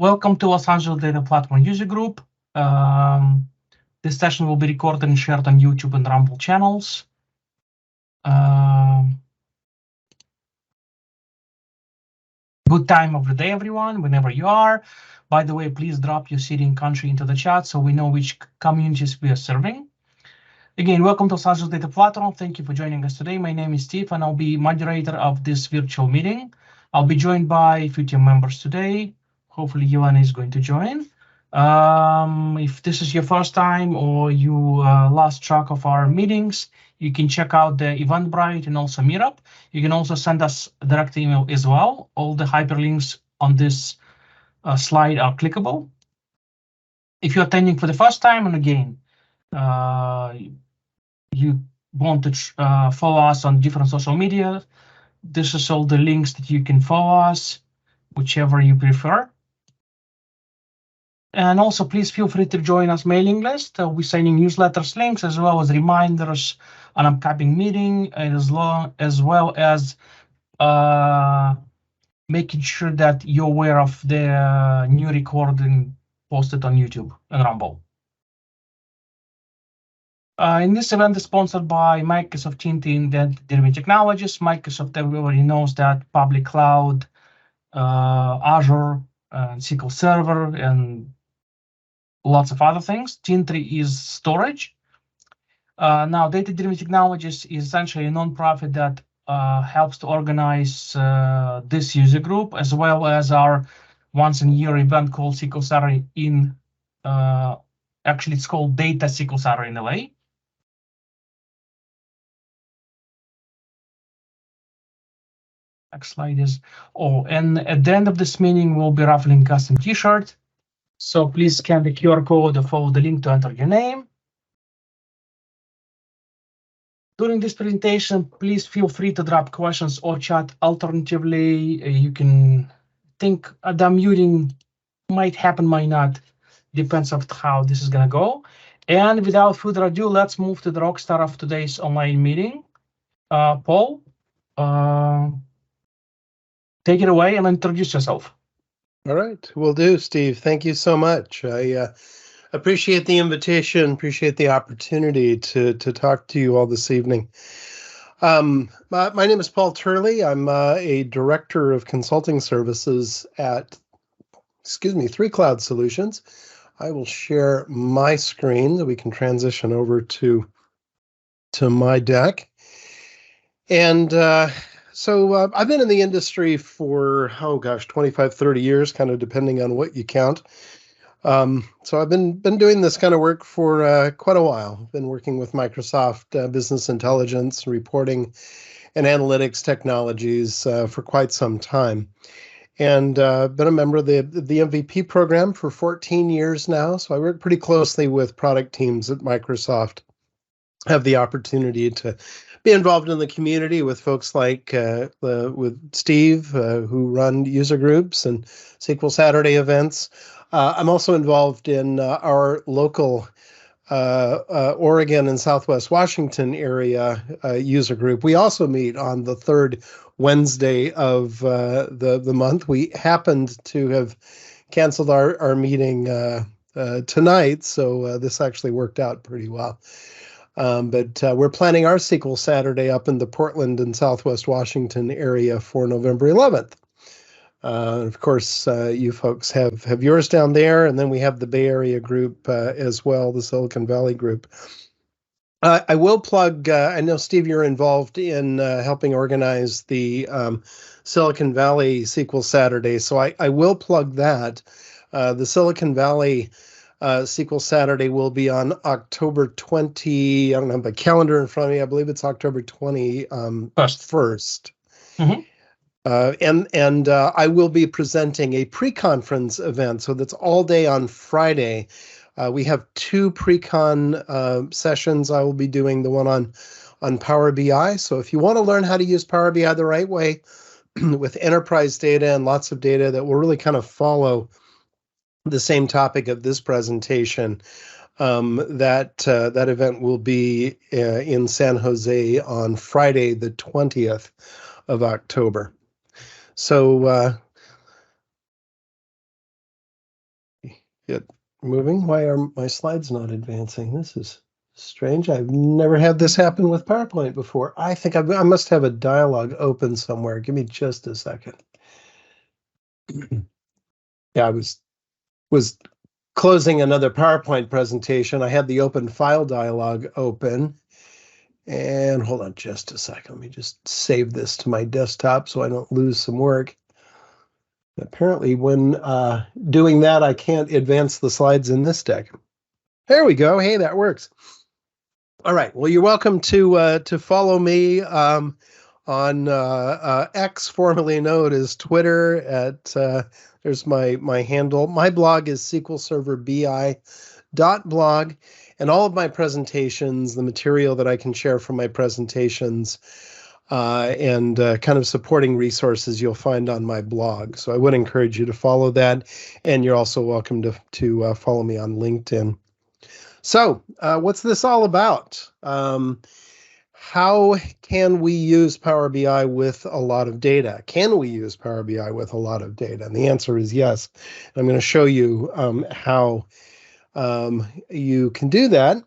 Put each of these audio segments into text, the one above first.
Welcome to Los Angeles Data Platform User Group. This session will be recorded and shared on YouTube and Rumble channels. Good time of the day, everyone, whenever you are. By the way, please drop your city and country into the chat so we know which communities we are serving. Again, welcome to Los Angeles Data Platform. Thank you for joining us today. My name is Steve, and I'll be moderator of this virtual meeting. I'll be joined by a few team members today. Hopefully, Ioana is going to join. If this is your first time or you lost track of our meetings, you can check out the Eventbrite and also Meetup. You can also send us a direct email as well. All the hyperlinks on this slide are clickable. If you're attending for the first time, and again, you want to follow us on different social media, this is all the links that you can follow us, whichever you prefer. And also, please feel free to join us mailing list. We're sending newsletters links as well as reminders on upcoming meeting, and as well as making sure that you're aware of the new recording posted on YouTube and Rumble. In this event is sponsored by Microsoft Team Delivery Technologies. Microsoft, everybody knows that public cloud, Azure, SQL Server, and lots of other things. Tintri is storage. Now, Data-Driven Technologies is essentially a nonprofit that helps to organize this user group, as well as our once-a-year event called SQL Saturday in, actually it's called Data SQL Saturday in LA. Next slide is, and at the end of this meeting, we'll be raffling custom t-shirt. So please scan the QR code or follow the link to enter your name. During this presentation, please feel free to drop questions or chat. Alternatively, you can think the muting might happen, might not. Depends on how this is going to go. And without further ado, let's move to the rock star of today's online meeting. Paul, take it away and introduce yourself. All right, will do, Steve. Thank you so much. I appreciate the invitation, appreciate the opportunity to talk to you all this evening. My name is Paul Turley. I'm a director of consulting services at, 3Cloud Solutions. I will share my screen so we can transition over to my deck. And so I've been in the industry for, 25, 30 years, kind of depending on what you count. So I've been doing this kind of work for quite a while. I've been working with Microsoft Business Intelligence, reporting, and analytics technologies for quite some time. And been a member of the MVP program for 14 years now. So I work pretty closely with product teams at Microsoft. Have the opportunity to be involved in the community with folks like with Steve, who run user groups and SQL Saturday events. I'm also involved in our local Oregon and Southwest Washington area user group. We also meet on the third Wednesday of the month. We happened to have canceled our meeting tonight, so this actually worked out pretty well. But we're planning our SQL Saturday up in the Portland and Southwest Washington area for November 11th. Of course, you folks have yours down there, and then we have the Bay Area group as well, the Silicon Valley group. I will plug, I know, Steve, you're involved in helping organize the Silicon Valley SQL Saturday, so I will plug that. The Silicon Valley SQL Saturday will be on October 20, I don't have the calendar in front of me, I believe it's October 21st. Mm-hmm. And I will be presenting a pre-conference event, so that's all day on Friday. We have two pre-con sessions. I will be doing the one on Power BI. So if you want to learn how to use Power BI the right way with enterprise data and lots of data that will really kind of follow the same topic of this presentation, that event will be in San Jose on Friday, the 20th of October. So get moving. Why are my slides not advancing? This is strange. I've never had this happen with PowerPoint before. I think I must have a dialogue open somewhere. Give me just a second. Yeah, I was closing another PowerPoint presentation. I had the open file dialog open. And hold on just a second. Let me just save this to my desktop so I don't lose some work. Apparently, when doing that, I can't advance the slides in this deck. There we go. Hey, that works. All right. Well, you're welcome to follow me on X, formerly known as Twitter. There's my handle. My blog is SQLServerBI.blog, and all of my presentations, the material that I can share from my presentations, and kind of supporting resources you'll find on my blog. So I would encourage you to follow that, and you're also welcome to follow me on LinkedIn. So what's this all about? How can we use Power BI with a lot of data? Can we use Power BI with a lot of data? And the answer is yes. I'm going to show you how you can do that,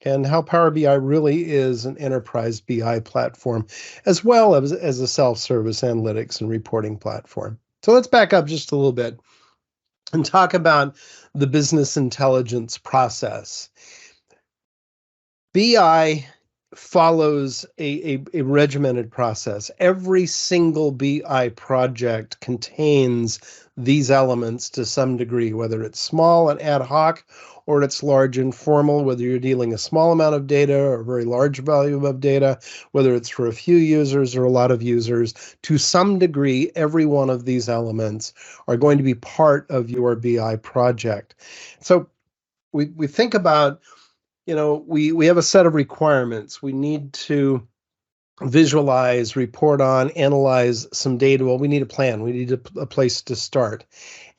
and how Power BI really is an enterprise BI platform, as well as a self-service analytics and reporting platform. So let's back up just a little bit and talk about the business intelligence process. BI follows a regimented process. Every single BI project contains these elements to some degree, whether it's small and ad hoc or it's large and formal, whether you're dealing a small amount of data or a very large volume of data, whether it's for a few users or a lot of users, to some degree, every one of these elements are going to be part of your BI project. So we think about, we have a set of requirements. We need to visualize, report on, analyze some data. Well, we need a plan. We need a place to start.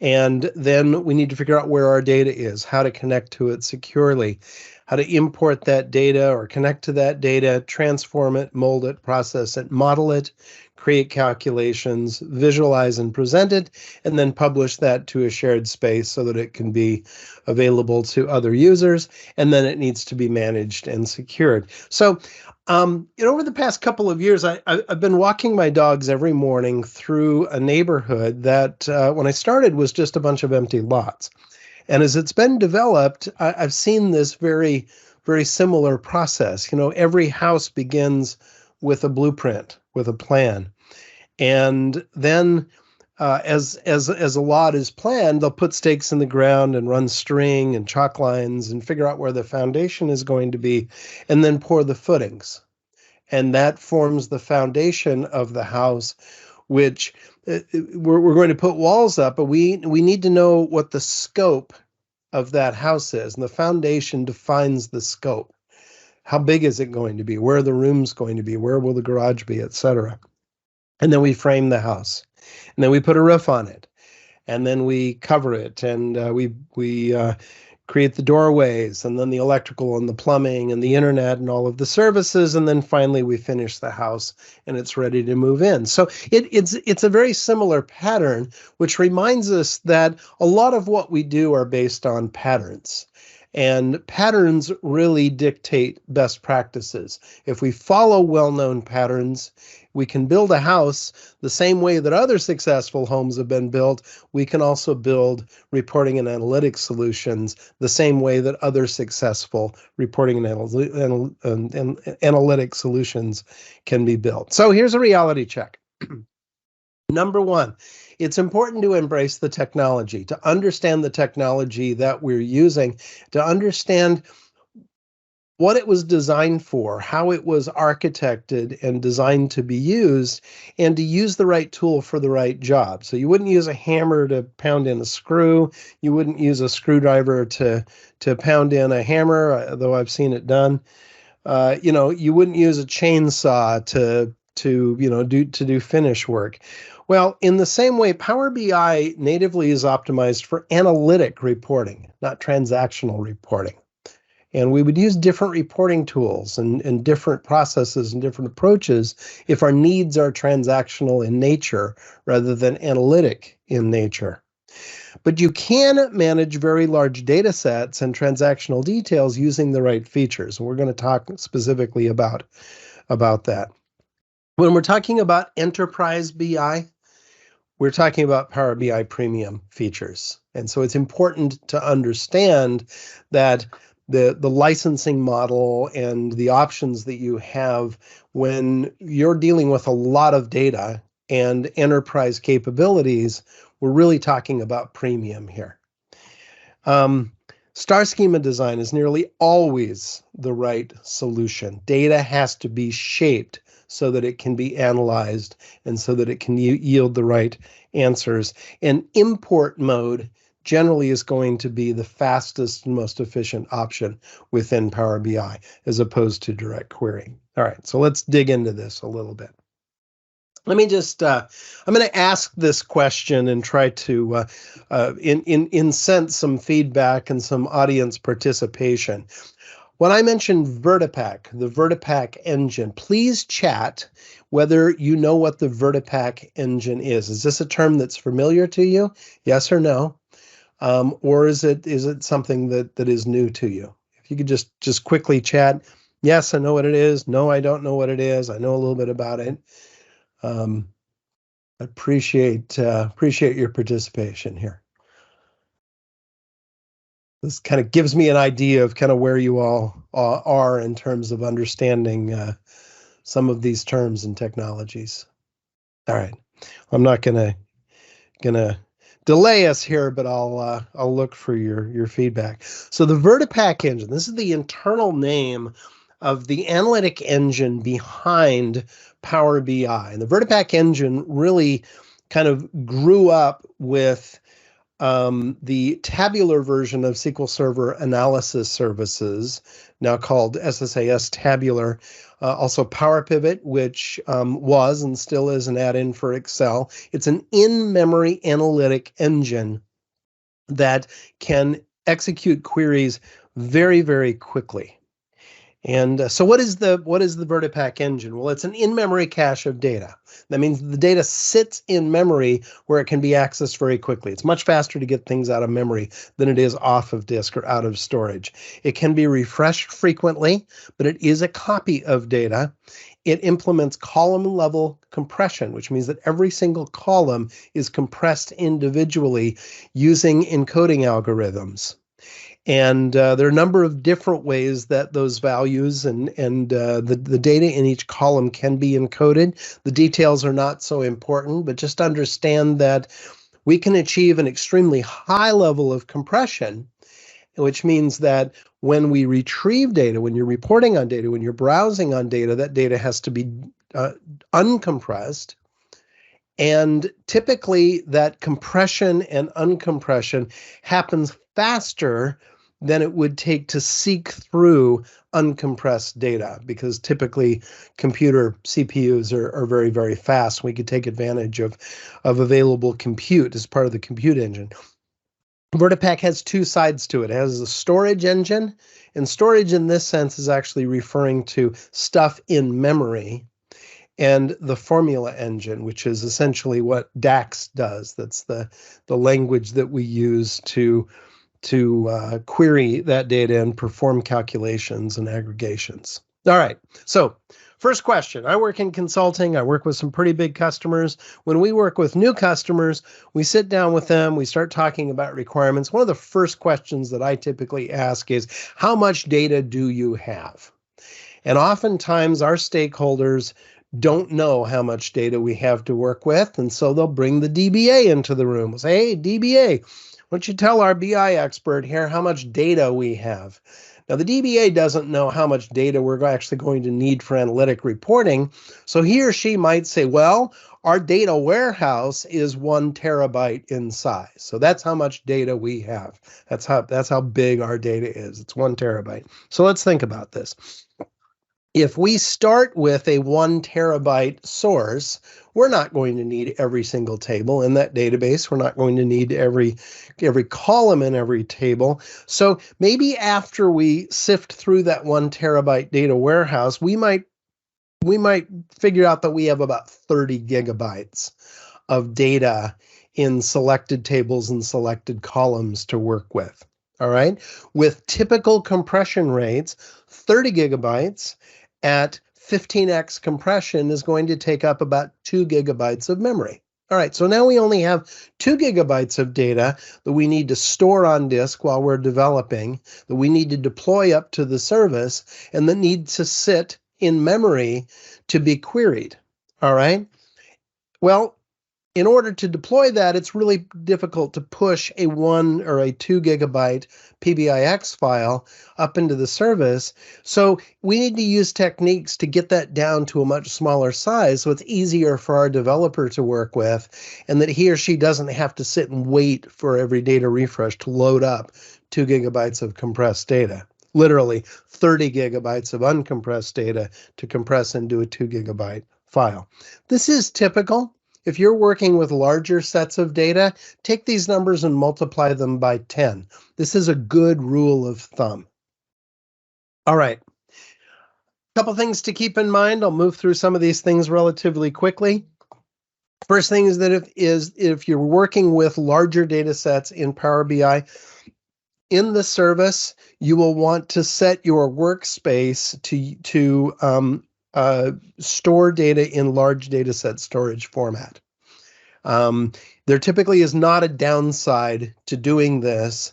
And then we need to figure out where our data is, how to connect to it securely, how to import that data or connect to that data, transform it, mold it, process it, model it, create calculations, visualize and present it, and then publish that to a shared space so that it can be available to other users, and then it needs to be managed and secured. So over the past couple of years, I've been walking my dogs every morning through a neighborhood that when I started was just a bunch of empty lots. And as it's been developed, I've seen this very, very similar process. Every house begins with a blueprint, with a plan. And then as a lot is planned, they'll put stakes in the ground and run string and chalk lines and figure out where the foundation is going to be, and then pour the footings. And that forms the foundation of the house, which we're going to put walls up, but we need to know what the scope of that house is. And the foundation defines the scope. How big is it going to be? Where are the rooms going to be? Where will the garage be, etc. And then we frame the house. And then we put a roof on it. And then we cover it. And we create the doorways, and then the electrical and the plumbing and the internet and all of the services. And then finally we finish the house and it's ready to move in. So it's a very similar pattern, which reminds us that a lot of what we do are based on patterns. And patterns really dictate best practices. If we follow well-known patterns, we can build a house the same way that other successful homes have been built. We can also build reporting and analytics solutions the same way that other successful reporting and analytics solutions can be built. So here's a reality check. Number one, it's important to embrace the technology, to understand the technology that we're using, to understand what it was designed for, how it was architected and designed to be used, and to use the right tool for the right job. So you wouldn't use a hammer to pound in a screw. You wouldn't use a screwdriver to pound in a hammer, though I've seen it done. You wouldn't use a chainsaw to do finish work. Well, in the same way, Power BI natively is optimized for analytic reporting, not transactional reporting. And we would use different reporting tools and different processes and different approaches if our needs are transactional in nature rather than analytic in nature. But you can manage very large data sets and transactional details using the right features. And we're going to talk specifically about that. When we're talking about enterprise BI, we're talking about Power BI premium features. And so it's important to understand that the licensing model and the options that you have when you're dealing with a lot of data and enterprise capabilities, we're really talking about premium here. Star schema design is nearly always the right solution. Data has to be shaped so that it can be analyzed and so that it can yield the right answers. And import mode generally is going to be the fastest and most efficient option within Power BI as opposed to DirectQuery. All right, so let's dig into this a little bit. Let me just, I'm going to ask this question and try to incent some feedback and some audience participation. When I mentioned VertiPAC, the VertiPAC engine, please chat whether you know what the VertiPAC engine is. Is this a term that's familiar to you? Yes or no? Or is it something that is new to you? If you could just quickly chat, yes, I know what it is. No, I don't know what it is. I know a little bit about it. Appreciate your participation here. This kind of gives me an idea of kind of where you all are in terms of understanding some of these terms and technologies. All right, I'm not gonna delay us here, but I'll look for your feedback. So the VertiPAC engine, this is the internal name of the analytic engine behind Power BI. And the VertiPAC engine really kind of grew up with the tabular version of SQL Server analysis services, now called SSAS Tabular, also Power Pivot, which was and still is an add-in for Excel. It's an in-memory analytic engine that can execute queries very, very quickly. And so what is the VertiPAC engine? Well, it's an in-memory cache of data. That means the data sits in memory where it can be accessed very quickly. It's much faster to get things out of memory than it is off of disk or out of storage. It can be refreshed frequently, but it is a copy of data. It implements column-level compression, which means that every single column is compressed individually using encoding algorithms. And there are a number of different ways that those values and the data in each column can be encoded. The details are not so important, but just understand that we can achieve an extremely high level of compression, which means that when we retrieve data, when you're reporting on data, when you're browsing on data, that data has to be uncompressed. And typically that compression and uncompression happens faster than it would take to seek through uncompressed data, because typically computer CPUs are very, very fast. We could take advantage of available compute as part of the compute engine. VertiPAC has two sides to it. It has a storage engine, and storage in this sense is actually referring to stuff in memory, and the formula engine, which is essentially what Dax does. That's the language that we use to query that data and perform calculations and aggregations. All right, so first question. I work in consulting. I work with some pretty big customers. When we work with new customers, we sit down with them, we start talking about requirements. One of the first questions that I typically ask is, how much data do you have? And oftentimes our stakeholders don't know how much data we have to work with, and so they'll bring the DBA into the room. We'll say, hey, DBA, why don't you tell our BI expert here how much data we have? Now, the DBA doesn't know how much data we're actually going to need for analytic reporting, so he or she might say, well, our data warehouse is 1 terabyte in size. So that's how much data we have. That's how big our data is. It's 1 terabyte. So let's think about this. If we start with a 1 terabyte source, we're not going to need every single table in that database. We're not going to need every column in every table. So maybe after we sift through that 1 terabyte data warehouse, we might figure out that we have about 30 gigabytes of data in selected tables and selected columns to work with. All right. With typical compression rates, 30 gigabytes at 15x compression is going to take up about 2 gigabytes of memory. All right, so now we only have 2 gigabytes of data that we need to store on disk while we're developing, that we need to deploy up to the service, and that need to sit in memory to be queried. All right. Well, in order to deploy that, it's really difficult to push a 1 or a 2 gigabyte PBIX file up into the service. So we need to use techniques to get that down to a much smaller size so it's easier for our developer to work with, and that he or she doesn't have to sit and wait for every data refresh to load up 2 gigabytes of compressed data. Literally 30 gigabytes of uncompressed data to compress into a 2 gigabyte file. This is typical. If you're working with larger sets of data, take these numbers and multiply them by 10. This is a good rule of thumb. All right. A couple things to keep in mind. I'll move through some of these things relatively quickly. First thing is that if you're working with larger data sets in Power BI, in the service, you will want to set your workspace to store data in large data set storage format. There typically is not a downside to doing this.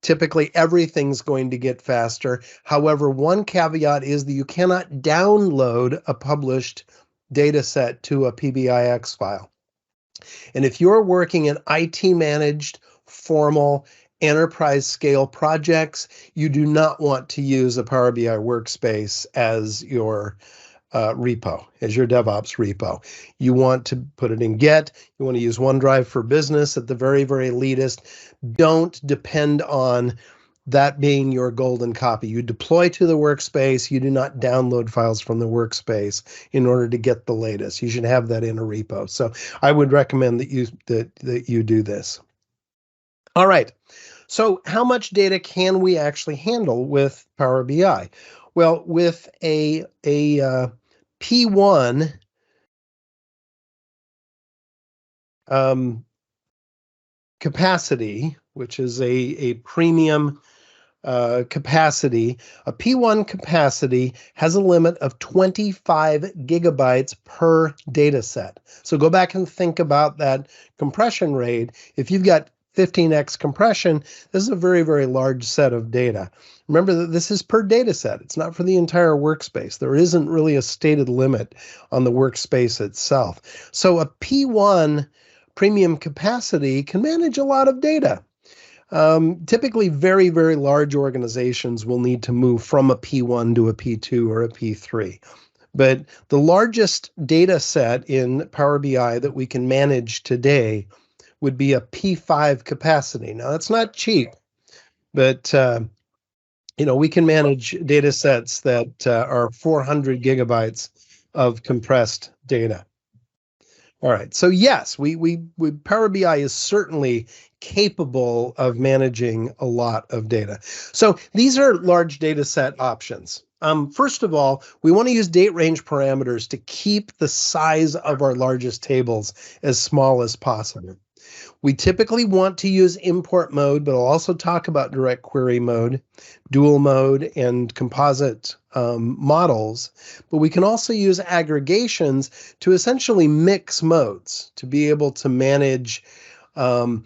Typically, everything's going to get faster. However, one caveat is that you cannot download a published data set to a PBIX file. And if you're working in IT-managed, formal, enterprise-scale projects, you do not want to use a Power BI workspace as your repo, as your DevOps repo. You want to put it in Git. You want to use OneDrive for Business at the very, very latest. Don't depend on that being your golden copy. You deploy to the workspace. You do not download files from the workspace in order to get the latest. You should have that in a repo. So I would recommend that you do this. All right. So how much data can we actually handle with Power BI? Well, with a P1 capacity, which is a premium capacity, a P1 capacity has a limit of 25 gigabytes per data set. So go back and think about that compression rate. If you've got 15x compression, this is a very, very large set of data. Remember that this is per data set. It's not for the entire workspace. There isn't really a stated limit on the workspace itself. So a P1 premium capacity can manage a lot of data. Typically, very, very large organizations will need to move from a P1 to a P2 or a P3. But the largest data set in Power BI that we can manage today would be a P5 capacity. Now, that's not cheap, but we can manage data sets that are 400 gigabytes of compressed data. All right, so yes, Power BI is certainly capable of managing a lot of data. So these are large data set options. First of all, we want to use date range parameters to keep the size of our largest tables as small as possible. We typically want to use import mode, but I'll also talk about DirectQuery mode, dual mode, and composite models. But we can also use aggregations to essentially mix modes to be able to manage our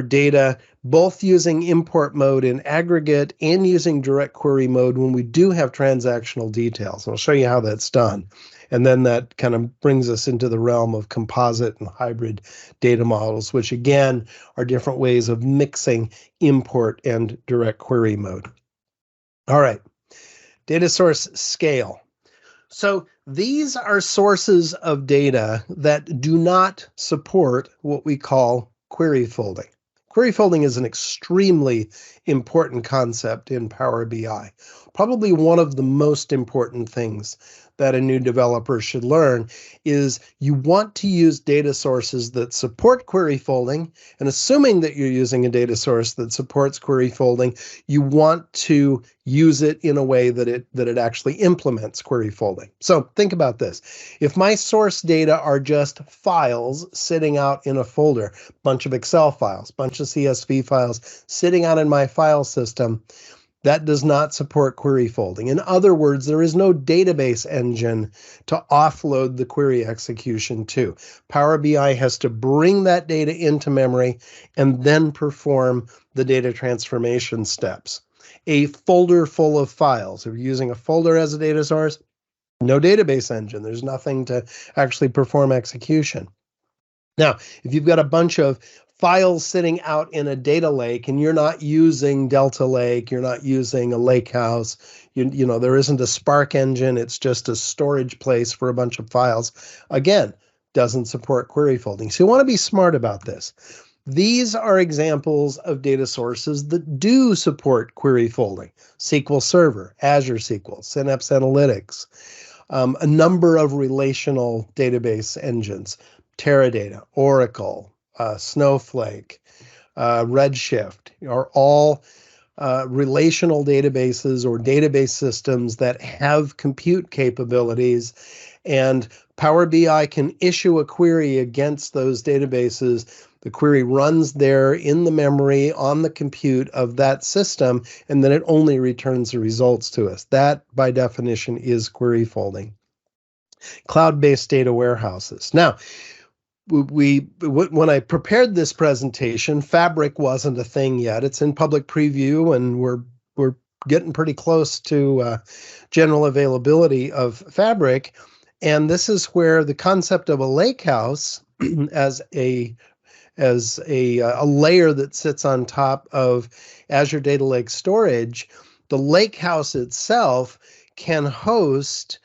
data, both using import mode in aggregate and using DirectQuery mode when we do have transactional details. I'll show you how that's done. And then that kind of brings us into the realm of composite and hybrid data models, which again are different ways of mixing import and DirectQuery mode. All right, data source scale. So these are sources of data that do not support what we call query folding. Query folding is an extremely important concept in Power BI, probably one of the most important things that a new developer should learn is you want to use data sources that support query folding. And assuming that you're using a data source that supports query folding, you want to use it in a way that it actually implements query folding. So think about this. If my source data are just files sitting out in a folder, bunch of Excel files, bunch of CSV files sitting out in my file system, that does not support query folding. In other words, there is no database engine to offload the query execution to. Power BI has to bring that data into memory and then perform the data transformation steps. A folder full of files, if you're using a folder as a data source, no database engine. There's nothing to actually perform execution. Now, if you've got a bunch of files sitting out in a data lake and you're not using Delta Lake, you're not using a lakehouse, you know, there isn't a Spark engine, it's just a storage place for a bunch of files, again, doesn't support query folding. So you want to be smart about this. These are examples of data sources that do support query folding. SQL Server, Azure SQL, Synapse Analytics, a number of relational database engines, Teradata, Oracle, Snowflake, Redshift are all relational databases or database systems that have compute capabilities, and Power BI can issue a query against those databases. The query runs there in the memory on the compute of that system, and then it only returns the results to us. That, by definition, is query folding. Cloud-based data warehouses. Now, when I prepared this presentation, Fabric wasn't a thing yet. It's in public preview, and we're getting pretty close to general availability of Fabric. And this is where the concept of a lakehouse as a layer that sits on top of Azure Data Lake storage, the lakehouse itself can host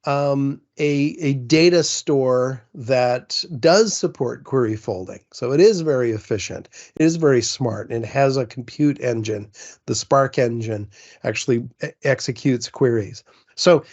a data store that does support query folding. So it is very efficient. It is very smart. And it has a compute engine. The Spark engine actually executes queries. So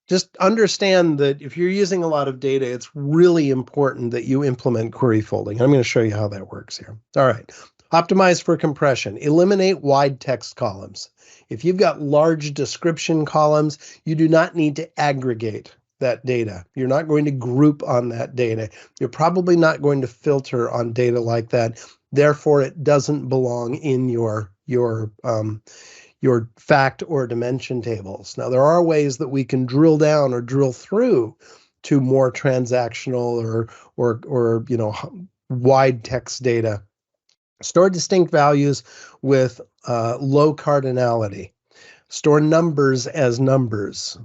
just understand that if you're using a lot of data, it's really important that you implement query folding. I'm going to show you how that works here. All right. Optimize for compression. Eliminate wide text columns. If you've got large description columns, you do not need to aggregate that data. You're not going to group on that data. You're probably not going to filter on data like that. Therefore, it doesn't belong in your fact or dimension tables. Now, there are ways that we can drill down or drill through to more transactional or wide text data. Store distinct values with low cardinality. Store numbers as numbers.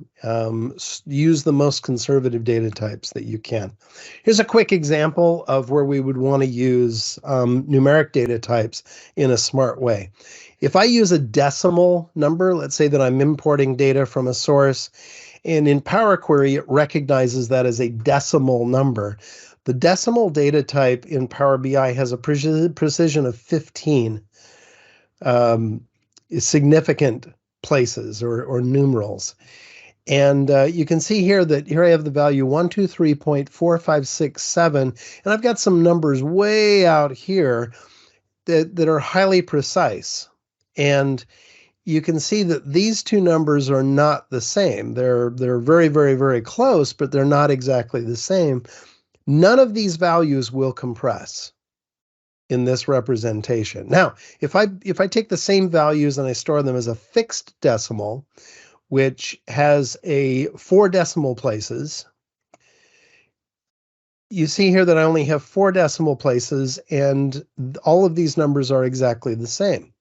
Use the most conservative data types that you can. Here's a quick example of where we would want to use numeric data types in a smart way. If I use a decimal number, let's say that I'm importing data from a source, and in Power Query, it recognizes that as a decimal number. The decimal data type in Power BI has a precision of 15 significant places or numerals. And you can see here that here I have the value 123.4567, and I've got some numbers way out here that are highly precise. And you can see that these two numbers are not the same. They're very, very, very close, but they're not exactly the same. None of these values will compress in this representation. Now, if I take the same values and I store them as a fixed decimal, which has 4 decimal places, you see here that I only have 4 decimal places, and all of these numbers are exactly the same.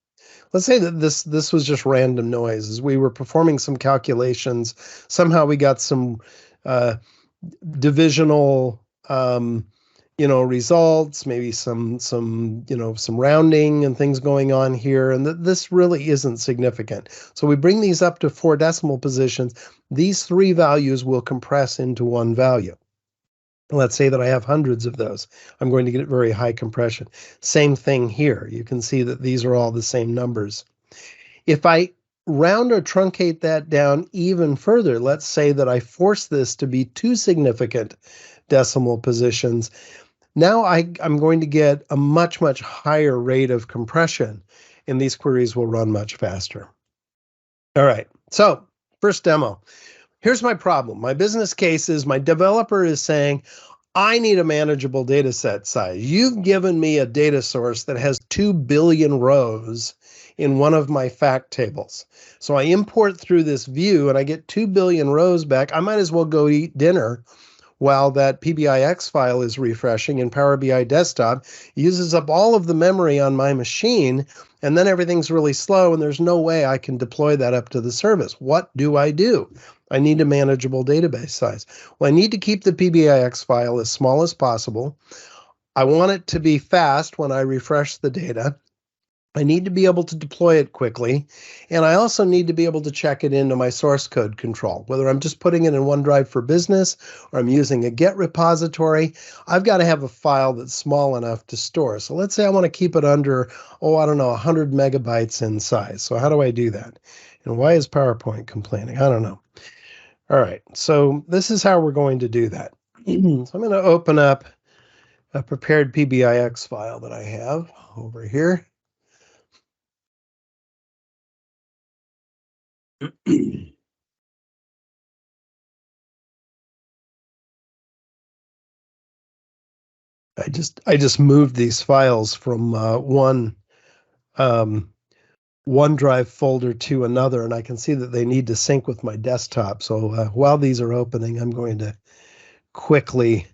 Let's say that this was just random noise. As we were performing some calculations, somehow we got some divisional results, maybe some rounding and things going on here, and this really isn't significant. So we bring these up to 4 decimal positions. These 3 values will compress into 1 value. Let's say that I have hundreds of those. I'm going to get very high compression. Same thing here. You can see that these are all the same numbers. If I round or truncate that down even further, let's say that I force this to be 2 significant decimal positions, now I'm going to get a much, much higher rate of compression, and these queries will run much faster. All right, so first demo. Here's my problem. My business case is my developer is saying, I need a manageable data set size. You've given me a data source that has 2 billion rows in one of my fact tables. So I import through this view and I get 2 billion rows back. I might as well go eat dinner while that PBIX file is refreshing in Power BI Desktop. Uses up all of the memory on my machine, and then everything's really slow and there's no way I can deploy that up to the service. What do? I need a manageable database size. Well, I need to keep the PBIX file as small as possible. I want it to be fast when I refresh the data. I need to be able to deploy it quickly. And I also need to be able to check it into my source code control. Whether I'm just putting it in OneDrive for Business or I'm using a Git repository, I've got to have a file that's small enough to store. So let's say I want to keep it under, 100 megabytes in size. So how do I do that? And why is PowerPoint complaining? I don't know. All right, so this is how we're going to do that. So I'm going to open up a prepared PBIX file that I have over here. I just moved these files from one OneDrive folder to another, and I can see that they need to sync with my desktop. So while these are opening, I'm going to quickly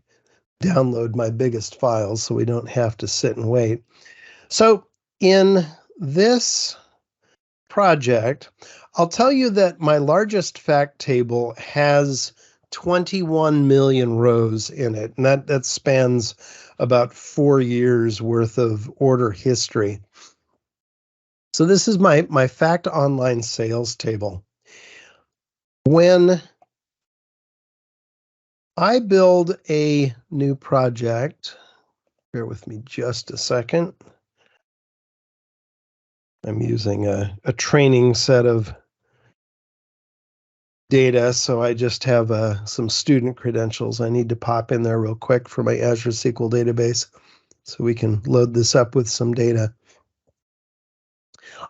download my biggest files so we don't have to sit and wait. So in this project, I'll tell you that my largest fact table has 21 million rows in it, and that spans about 4 years worth of order history. So this is my fact online sales table. When I build a new project, bear with me just a second. I'm using a training set of data, so I just have some student credentials I need to pop in there real quick for my Azure SQL database so we can load this up with some data.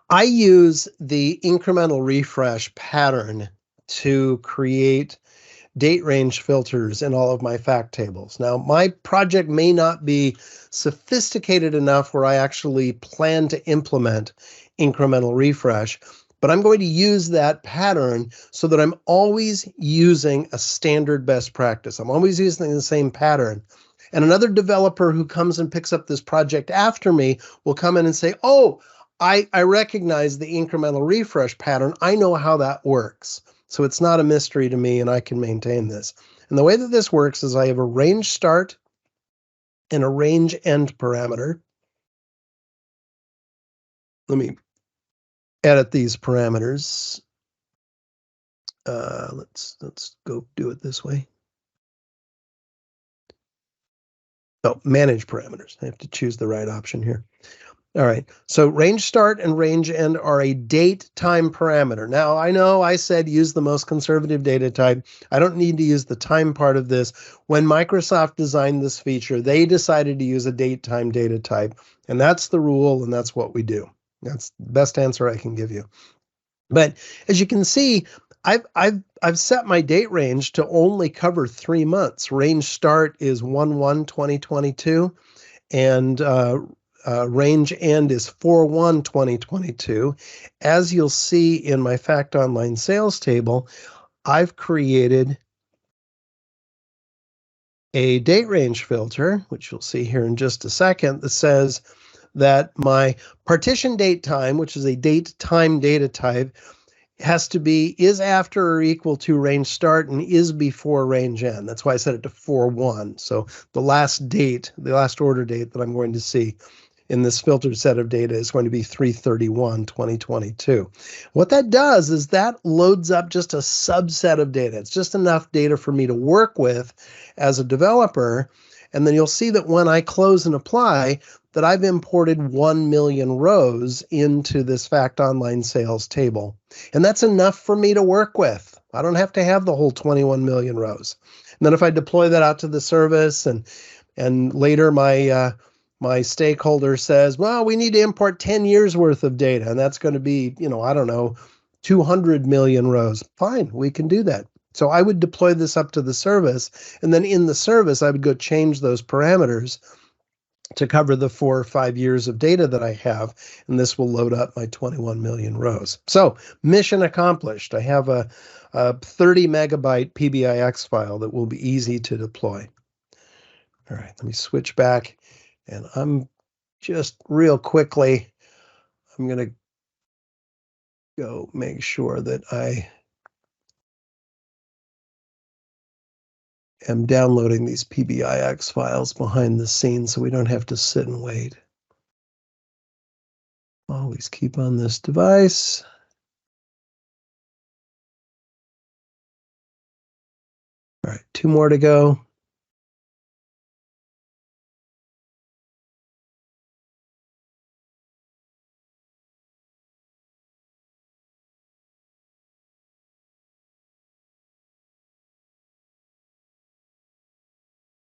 I use the incremental refresh pattern to create date range filters in all of my fact tables. Now, my project may not be sophisticated enough where I actually plan to implement incremental refresh, but I'm going to use that pattern so that I'm always using a standard best practice. I'm always using the same pattern. And another developer who comes and picks up this project after me will come in and say, oh, I recognize the incremental refresh pattern. I know how that works. So it's not a mystery to me, and I can maintain this. And the way that this works is I have a range start and a range end parameter. Let me edit these parameters. Let's go do it this way. Oh, manage parameters. I have to choose the right option here. All right, so range start and range end are a date time parameter. Now, I know I said use the most conservative data type. I don't need to use the time part of this. When Microsoft designed this feature, they decided to use a date time data type, and that's the rule, and that's what we do. That's the best answer I can give you. But as you can see, I've set my date range to only cover 3 months. Range start is 1/1/2022, and range end is 4/1/2022. As you'll see in my Fact Online Sales table, I've created a date range filter, which you'll see here in just a second, that says that my partition date time, which is a date time data type, has to be is after or equal to range start and is before range end. That's why I set it to 4/1. So the last date, the last order date that I'm going to see in this filtered set of data is going to be 3/31/2022. What that does is that loads up just a subset of data. It's just enough data for me to work with as a developer. And then you'll see that when I close and apply, that I've imported 1 million rows into this Fact Online Sales table. And that's enough for me to work with. I don't have to have the whole 21 million rows. And then if I deploy that out to the service and later my stakeholder says, well, we need to import 10 years worth of data, and that's going to be, I don't know, 200 million rows. Fine, we can do that. So I would deploy this up to the service, and then in the service, I would go change those parameters to cover the 4 or 5 years of data that I have, and this will load up my 21 million rows. So mission accomplished. I have a 30 megabyte PBIX file that will be easy to deploy. All right, let me switch back, and I'm just real quickly, I'm going to go make sure that I am downloading these PBIX files behind the scenes so we don't have to sit and wait. Always keep on this device. All right, 2 more to go.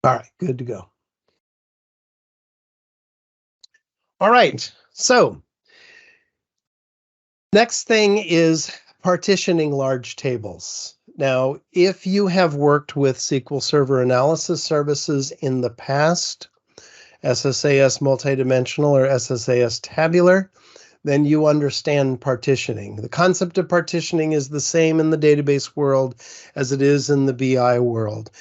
All right, good to go. All right, so next thing is partitioning large tables. Now, if you have worked with SQL Server analysis services in the past, SSAS multidimensional or SSAS tabular, then you understand partitioning. The concept of partitioning is the same in the database world as it is in the BI world.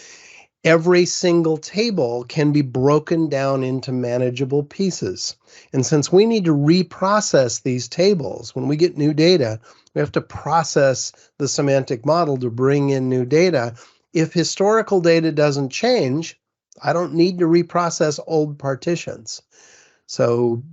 Every single table can be broken down into manageable pieces. And since we need to reprocess these tables, when we get new data, we have to process the semantic model to bring in new data. If historical data doesn't change, I don't need to reprocess old partitions. So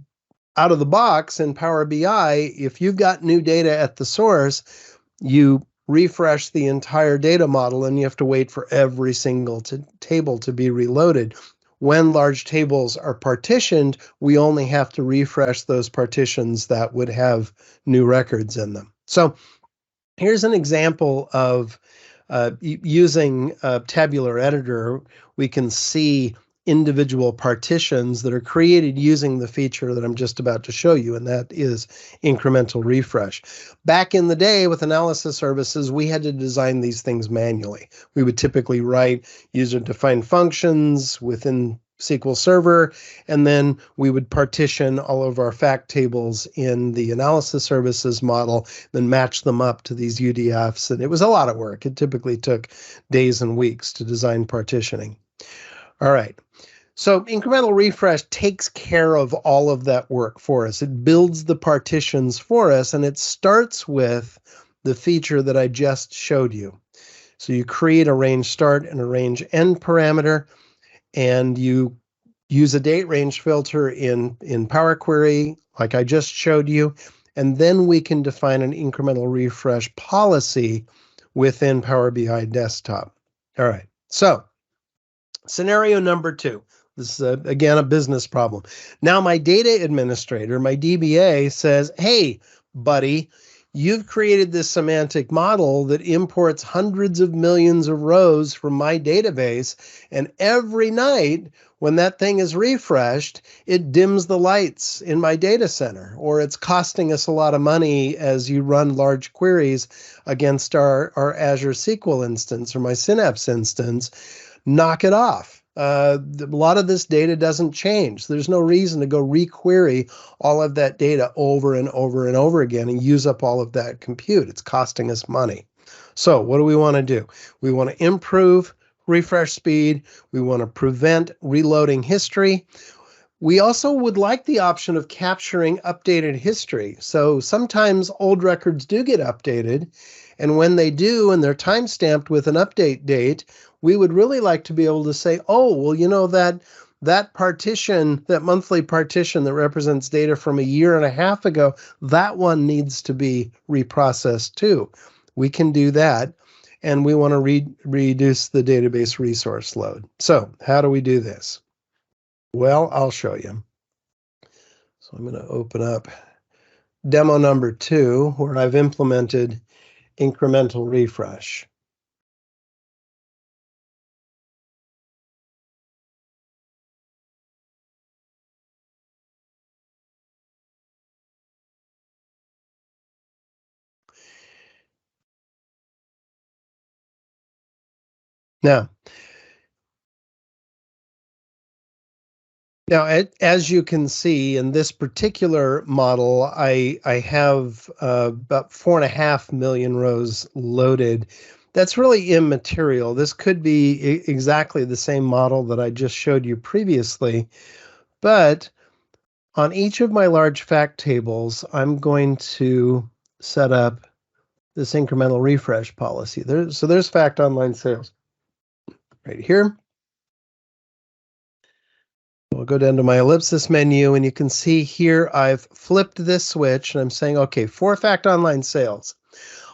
out of the box in Power BI, if you've got new data at the source, you refresh the entire data model and you have to wait for every single table to be reloaded. When large tables are partitioned, we only have to refresh those partitions that would have new records in them. So here's an example of using a tabular editor. We can see individual partitions that are created using the feature that I'm just about to show you, and that is incremental refresh. Back in the day with analysis services, we had to design these things manually. We would typically write user-defined functions within SQL Server, and then we would partition all of our fact tables in the analysis services model, then match them up to these UDFs, and it was a lot of work. It typically took days and weeks to design partitioning. All right. So incremental refresh takes care of all of that work for us. It builds the partitions for us, and it starts with the feature that I just showed you. So you create a range start and a range end parameter, and you use a date range filter in Power Query, like I just showed you, and then we can define an incremental refresh policy within Power BI Desktop. All right, so scenario number 2. This is, again, a business problem. Now my data administrator, my DBA, says, hey, buddy, you've created this semantic model that imports hundreds of millions of rows from my database, and every night when that thing is refreshed, it dims the lights in my data center, or it's costing us a lot of money as you run large queries against our Azure SQL instance or my Synapse instance. Knock it off. A lot of this data doesn't change. There's no reason to go re-query all of that data over and over and over again and use up all of that compute. It's costing us money. So what do we want to do? We want to improve refresh speed. We want to prevent reloading history. We also would like the option of capturing updated history. So sometimes old records do get updated, and when they do and they're time-stamped with an update date, we would really like to be able to say, oh, well, you know, that partition, that monthly partition that represents data from a year and a half ago, that one needs to be reprocessed too. We can do that, and we want to reduce the database resource load. So how do we do this? Well, I'll show you. So I'm going to open up demo number 2, where I've implemented incremental refresh. Now, as you can see in this particular model, I have about 4.5 million rows loaded. That's really immaterial. This could be exactly the same model that I just showed you previously, but on each of my large fact tables, I'm going to set up this incremental refresh policy. So there's fact online sales right here. We'll go down to my ellipsis menu, and you can see here I've flipped this switch, and I'm saying, okay, for fact online sales,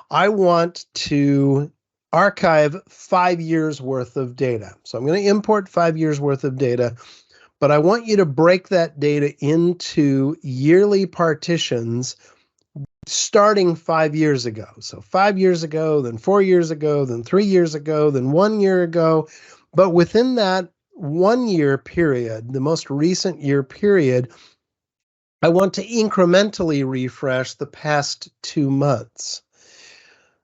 I want to archive 5 years worth of data. So I'm going to import 5 years worth of data, but I want you to break that data into yearly partitions starting 5 years ago. So 5 years ago, then 4 years ago, then 3 years ago, then 1 year ago. But within that 1 year period, the most recent year period, I want to incrementally refresh the past 2 months.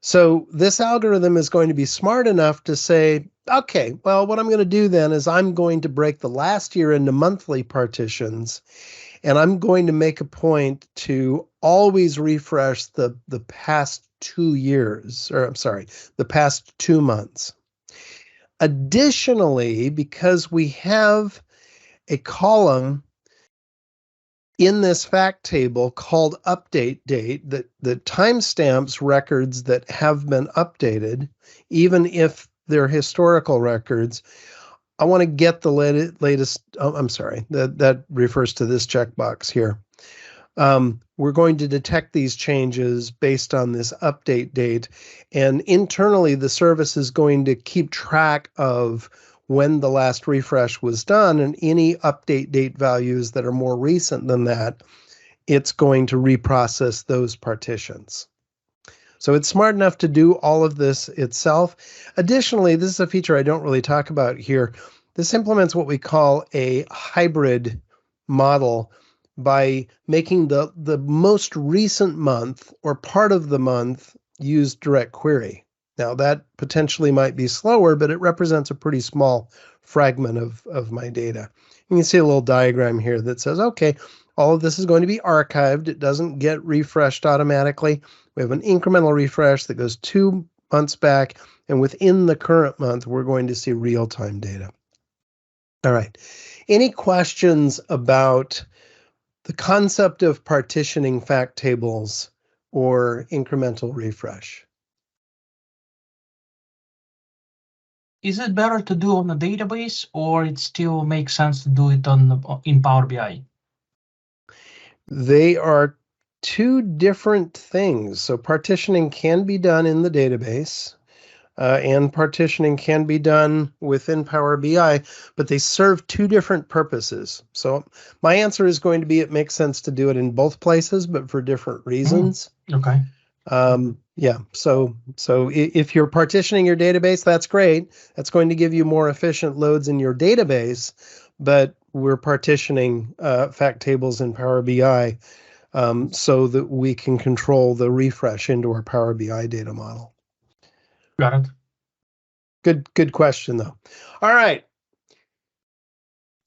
So this algorithm is going to be smart enough to say, okay, well, what I'm going to do then is I'm going to break the last year into monthly partitions, and I'm going to make a point to always refresh the past 2 years, or I'm sorry, the past 2 months. Additionally, because we have a column in this fact table called update date that timestamps records that have been updated, even if they're historical records, I want to get the latest. Oh, I'm sorry, that refers to this checkbox here. We're going to detect these changes based on this update date, and internally the service is going to keep track of when the last refresh was done, and any update date values that are more recent than that, it's going to reprocess those partitions. So it's smart enough to do all of this itself. Additionally, this is a feature I don't really talk about here. This implements what we call a hybrid model by making the most recent month or part of the month use DirectQuery. Now that potentially might be slower, but it represents a pretty small fragment of my data. You can see a little diagram here that says, okay, all of this is going to be archived. It doesn't get refreshed automatically. We have an incremental refresh that goes 2 months back, and within the current month, we're going to see real-time data. All right. Any questions about the concept of partitioning fact tables or incremental refresh? Is it better to do on a database, or it still makes sense to do it in Power BI? They are 2 different things. So partitioning can be done in the database, and partitioning can be done within Power BI, but they serve 2 different purposes. So my answer is going to be it makes sense to do it in both places, but for different reasons. Okay. Yeah, so if you're partitioning your database, that's great. That's going to give you more efficient loads in your database, but we're partitioning fact tables in Power BI so that we can control the refresh into our Power BI data model. Got it. Good question, though. All right.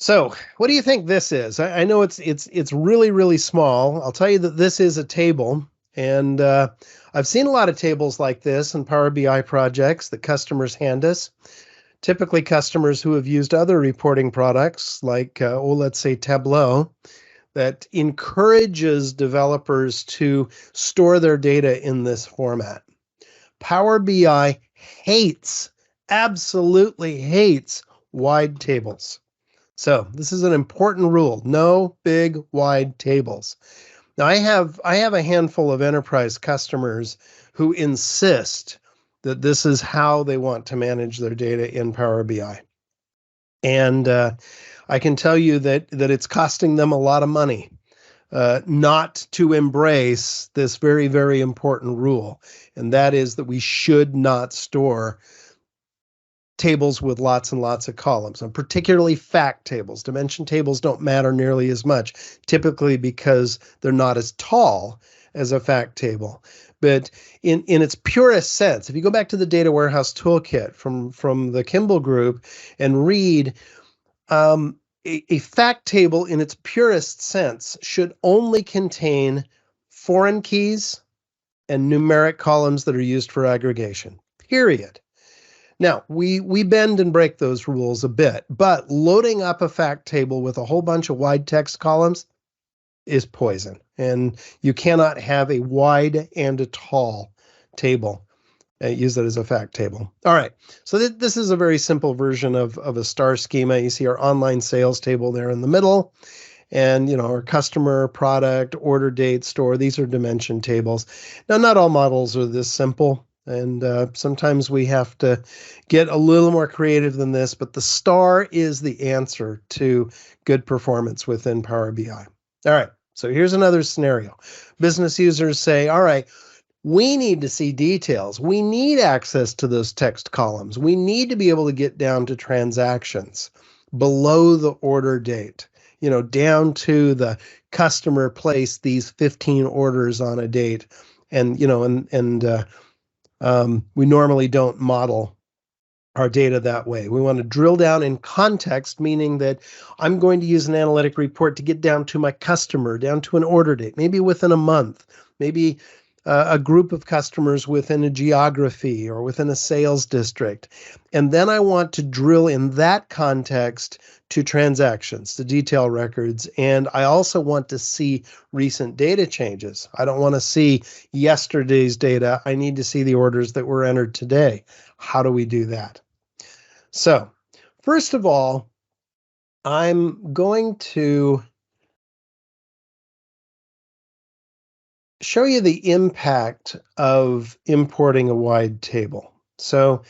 So what do you think this is? I know it's really, really small. I'll tell you that this is a table, and I've seen a lot of tables like this in Power BI projects that customers hand us. Typically customers who have used other reporting products like, let's say Tableau, that encourages developers to store their data in this format. Power BI absolutely hates wide tables. So this is an important rule. No big, wide tables. Now I have a handful of enterprise customers who insist that this is how they want to manage their data in Power BI. And I can tell you that it's costing them a lot of money not to embrace this very, very important rule. And that is that we should not store tables with lots and lots of columns, and particularly fact tables. Dimension tables don't matter nearly as much, typically because they're not as tall as a fact table. But in its purest sense, if you go back to the Data Warehouse Toolkit from the Kimball Group and read, a fact table in its purest sense should only contain foreign keys and numeric columns that are used for aggregation, period. Now, we bend and break those rules a bit, but loading up a fact table with a whole bunch of wide text columns is poison. And you cannot have a wide and a tall table. Use that as a fact table. All right, so this is a very simple version of a star schema. You see our online sales table there in the middle. And, our customer, product, order date, store, these are dimension tables. Now, not all models are this simple. And sometimes we have to get a little more creative than this, but the star is the answer to good performance within Power BI. All right, so here's another scenario. Business users say, all right, we need to see details. We need access to those text columns. We need to be able to get down to transactions below the order date, down to the customer placed these 15 orders on a date. And, we normally don't model our data that way. We want to drill down in context, meaning that I'm going to use an analytic report to get down to my customer, down to an order date, maybe within a month, maybe a group of customers within a geography or within a sales district. And then I want to drill in that context to transactions, to detail records. And I also want to see recent data changes. I don't want to see yesterday's data. I need to see the orders that were entered today. How do we do that? So, first of all, I'm going to show you the impact of importing a wide table. So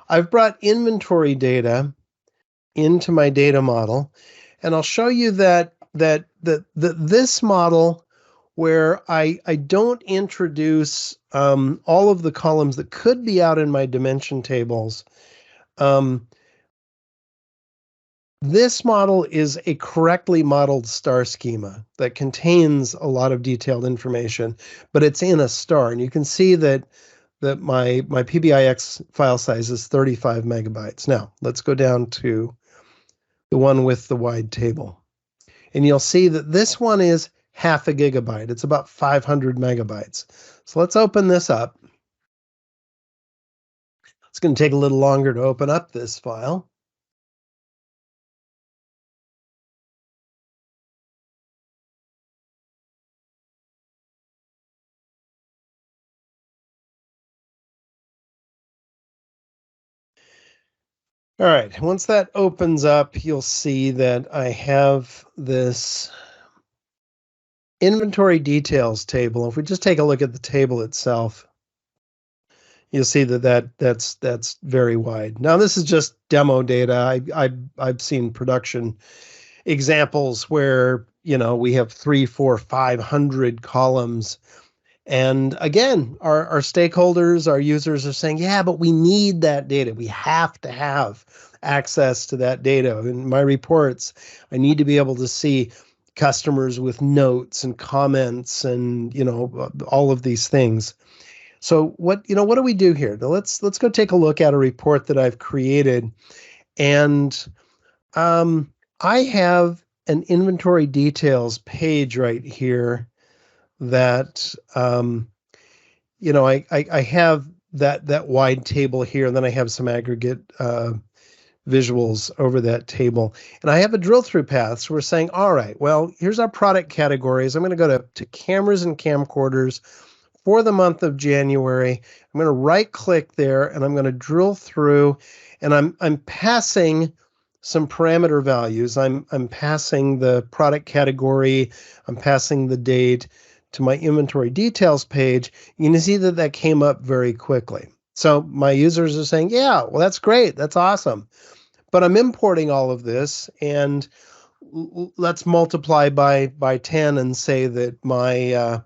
I've brought inventory data into my data model, and I'll show you that this model, where I don't introduce all of the columns that could be out in my dimension tables, this model is a correctly modeled star schema that contains a lot of detailed information, but it's in a star. And you can see that my PBIX file size is 35 megabytes. Now, let's go down to the one with the wide table. And you'll see that this one is half a gigabyte. It's about 500 megabytes. So let's open this up. It's going to take a little longer to open up this file. All right, once that opens up, you'll see that I have this inventory details table. If we just take a look at the table itself, you'll see that's very wide. Now, this is just demo data. I've seen production examples where, we have 300, 400, 500 columns. And again, our stakeholders, our users are saying, yeah, but we need that data. We have to have access to that data. In my reports, I need to be able to see customers with notes and comments and, all of these things. So what do we do here? Now let's go take a look at a report that I've created. And I have an inventory details page right here that I have that wide table here, and then I have some aggregate visuals over that table, and I have a drill through path. So we're saying, all right, well, here's our product categories. I'm going to go to cameras and camcorders for the month of January. I'm going to right click there, and I'm going to drill through, and I'm passing some parameter values. I'm passing the product category, I'm passing the date to my inventory details page. You can see that came up very quickly. So my users are saying, yeah, well, that's great. That's awesome. but I'm importing all of this, and let's multiply by 10 and say that my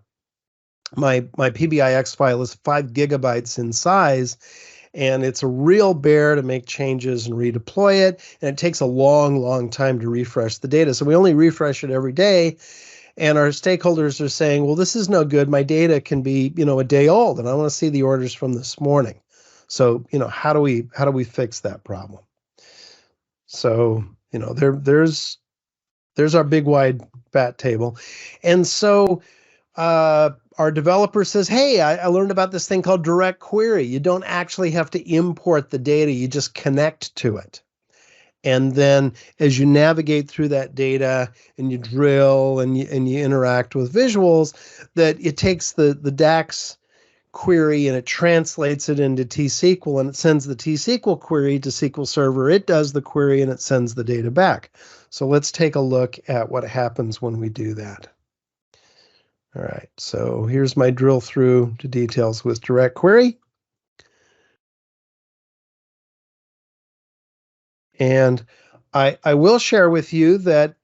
PBIX file is 5 gigabytes in size, and it's a real bear to make changes and redeploy it, and it takes a long time to refresh the data. So we only refresh it every day, and our stakeholders are saying, well, this is no good. My data can be, a day old, and I want to see the orders from this morning. So, how do we fix that problem? So, there's our big wide fat table. And so our developer says, hey, I learned about this thing called DirectQuery. You don't actually have to import the data, you just connect to it. And then as you navigate through that data and you drill and you interact with visuals, that it takes the Dax query and it translates it into T-SQL, and it sends the T-SQL query to SQL Server. It does the query and it sends the data back. So let's take a look at what happens when we do that. All right, so here's my drill through to details with DirectQuery. And I will share with you that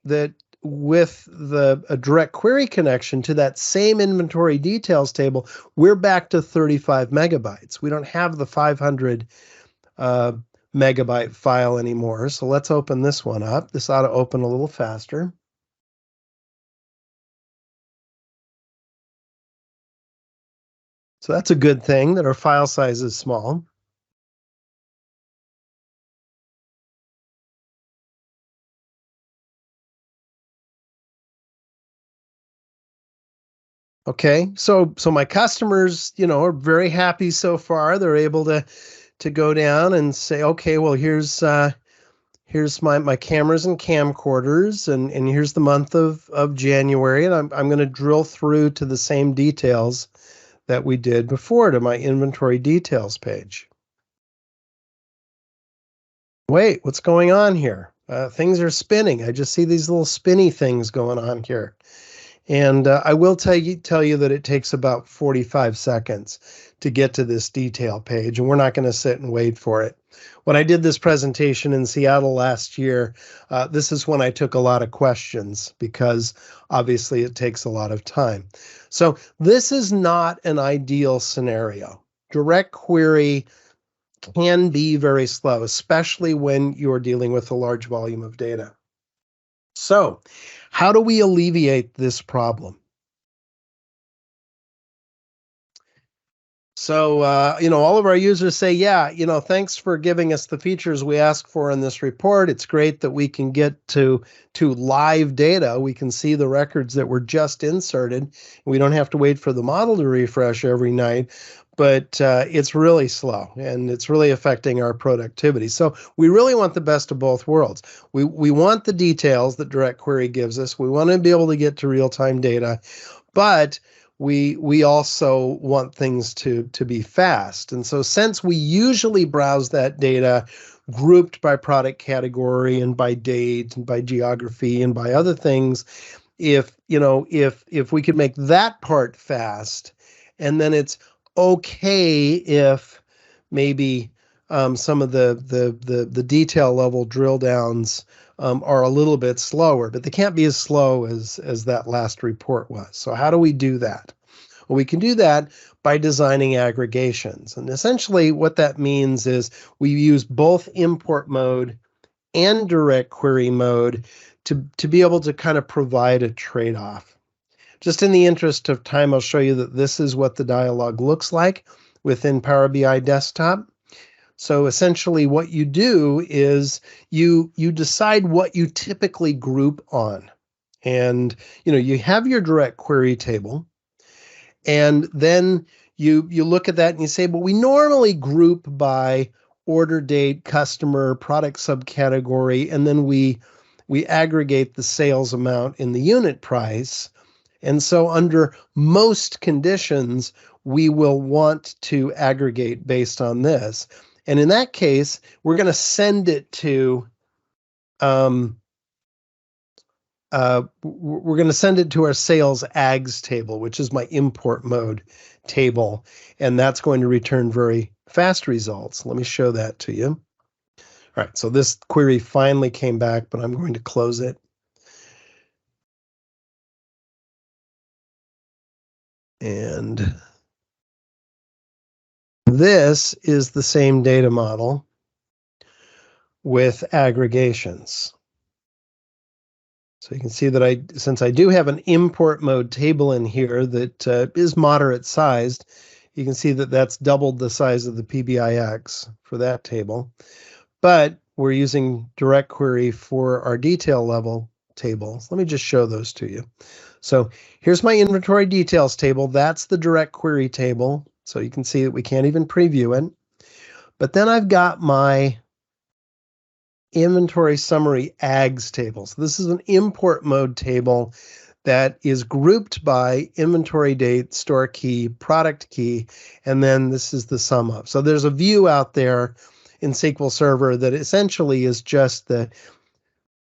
with a DirectQuery connection to that same inventory details table, we're back to 35 megabytes. We don't have the 500 megabyte file anymore. So let's open this one up. This ought to open a little faster. So that's a good thing that our file size is small. Okay, so my customers, are very happy so far. They're able to go down and say, okay, well, here's my cameras and camcorders, and here's the month of January, and I'm going to drill through to the same details that we did before to my inventory details page. Wait, what's going on here? Things are spinning. I just see these little spinny things going on here. And I will tell you that it takes about 45 seconds to get to this detail page, and we're not going to sit and wait for it. When I did this presentation in Seattle last year, this is when I took a lot of questions because obviously it takes a lot of time. So this is not an ideal scenario. DirectQuery can be very slow, especially when you're dealing with a large volume of data. So how do we alleviate this problem? So, all of our users say, yeah, thanks for giving us the features we asked for in this report. It's great that we can get to live data. We can see the records that were just inserted. We don't have to wait for the model to refresh every night, but it's really slow and it's really affecting our productivity. So we really want the best of both worlds. We want the details that DirectQuery gives us. We want to be able to get to real-time data, but we also want things to be fast. And so since we usually browse that data grouped by product category and by date and by geography and by other things, if we could make that part fast, and then it's okay if maybe some of the detail level drill downs are a little bit slower, but they can't be as slow as that last report was. So how do we do that? Well, we can do that by designing aggregations. And essentially what that means is we use both import mode and DirectQuery mode to be able to kind of provide a trade-off. Just in the interest of time, I'll show you that this is what the dialog looks like within Power BI Desktop. So essentially what you do is you decide what you typically group on. And you have your DirectQuery table, and then you look at that and you say, but we normally group by order date, customer, product subcategory, and then we aggregate the sales amount in the unit price. And so under most conditions, we will want to aggregate based on this. And in that case, we're going to send it to we're going to send it to our sales ags table, which is my import mode table, and that's going to return very fast results. Let me show that to you. All right, so this query finally came back, but I'm going to close it. And this is the same data model with aggregations. So you can see that since I do have an import mode table in here that is moderate sized, you can see that that's doubled the size of the PBIX for that table. But we're using DirectQuery for our detail level tables. Let me just show those to you. So here's my inventory details table. That's the DirectQuery table. So you can see that we can't even preview it. But then I've got my inventory summary ags table. So this is an import mode table that is grouped by inventory date, store key, product key, and then this is the sum of. So there's a view out there in SQL Server that essentially is just the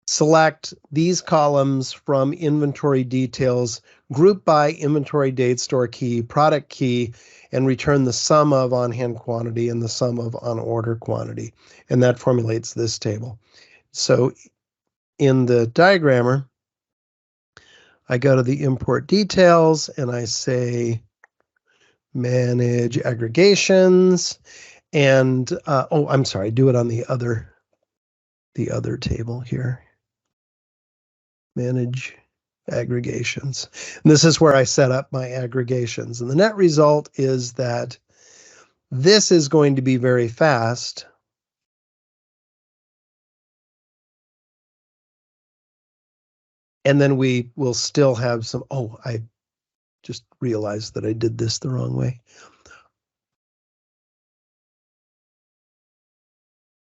select these columns from inventory details, group by inventory date, store key, product key, and return the sum of on-hand quantity and the sum of on-order quantity. And that formulates this table. So in the diagrammer, I go to the import details and I say manage aggregations. And oh, I'm sorry, do it on the other table here. Manage aggregations. And this is where I set up my aggregations. And the net result is that this is going to be very fast. And then we will still have some, oh, I just realized that I did this the wrong way.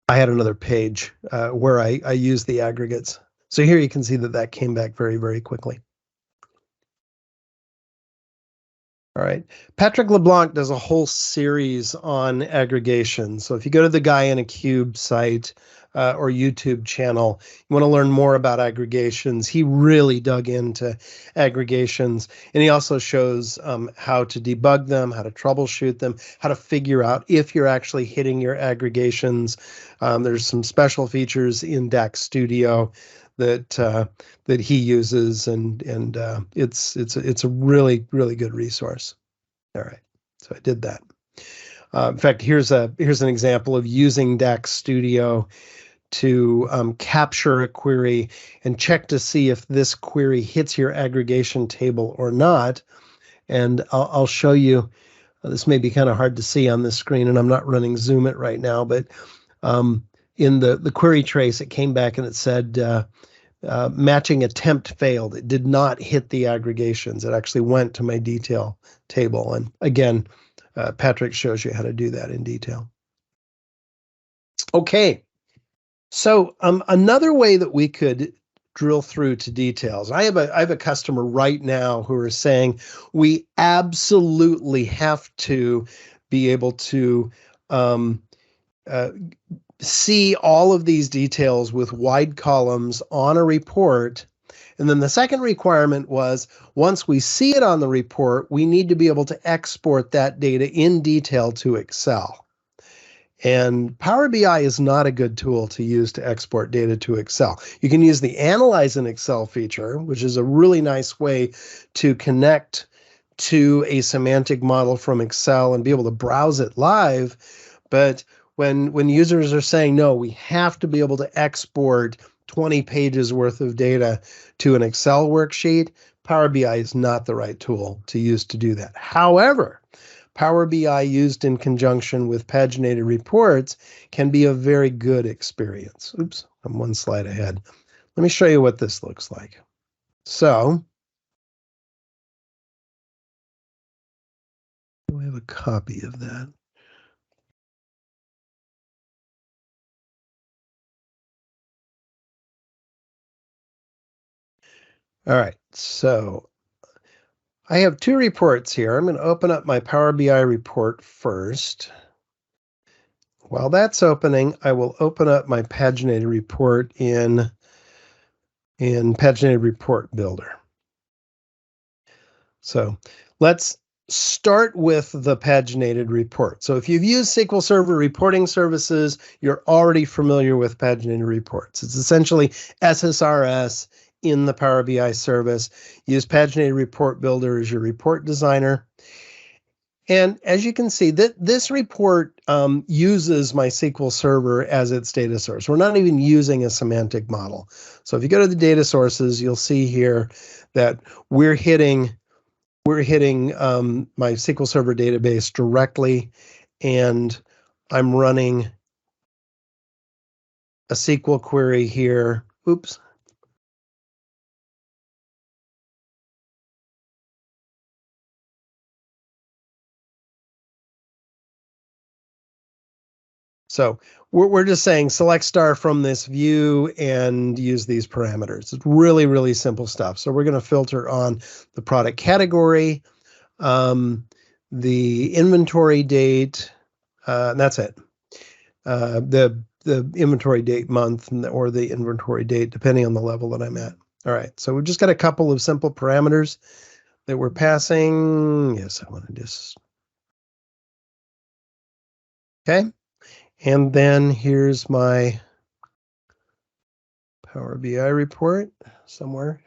I had another page where I used the aggregates. So here you can see that that came back very, very quickly. All right. Patrick LeBlanc does a whole series on aggregations. So if you go to the Guy in a Cube site or YouTube channel, you want to learn more about aggregations. He really dug into aggregations, and he also shows how to debug them, how to troubleshoot them, how to figure out if you're actually hitting your aggregations. There's some special features in Dax Studio that he uses, and it's a really, really good resource. All right, so I did that. In fact, here's an example of using Dax Studio to capture a query and check to see if this query hits your aggregation table or not. And I'll show you. This may be kind of hard to see on this screen, and I'm not running Zoom it right now, but in the query trace, it came back and it said matching attempt failed. It did not hit the aggregations. It actually went to my detail table. And again, Patrick shows you how to do that in detail. Okay, so another way that we could drill through to details. I have a customer right now who are saying we absolutely have to be able to see all of these details with wide columns on a report. And then the second requirement was, once we see it on the report, we need to be able to export that data in detail to Excel. And Power BI is not a good tool to use to export data to Excel. You can use the Analyze in Excel feature, which is a really nice way to connect to a semantic model from Excel and be able to browse it live. But when users are saying, no, we have to be able to export 20 pages worth of data to an Excel worksheet, Power BI is not the right tool to use to do that. However, Power BI used in conjunction with paginated reports can be a very good experience. Oops, I'm one slide ahead. Let me show you what this looks like. So, we have a copy of that. All right, so I have two reports here. I'm going to open up my Power BI report first. While that's opening, I will open up my paginated report in Paginated Report Builder. So let's start with the paginated report. So if you've used SQL Server reporting services, you're already familiar with paginated reports. It's essentially SSRS in the Power BI service. Use paginated report builder as your report designer. And as you can see, this report uses my SQL Server as its data source. We're not even using a semantic model. So if you go to the data sources, you'll see here that we're hitting my SQL Server database directly, and I'm running a SQL query here. Oops. So we're just saying select star from this view and use these parameters. It's really, really simple stuff. So we're going to filter on the product category, the inventory date, and that's it. The inventory date month or the inventory date, depending on the level that I'm at. All right, so we've just got a couple of simple parameters that we're passing. Yes, I want to just, okay. And then here's my Power BI report somewhere.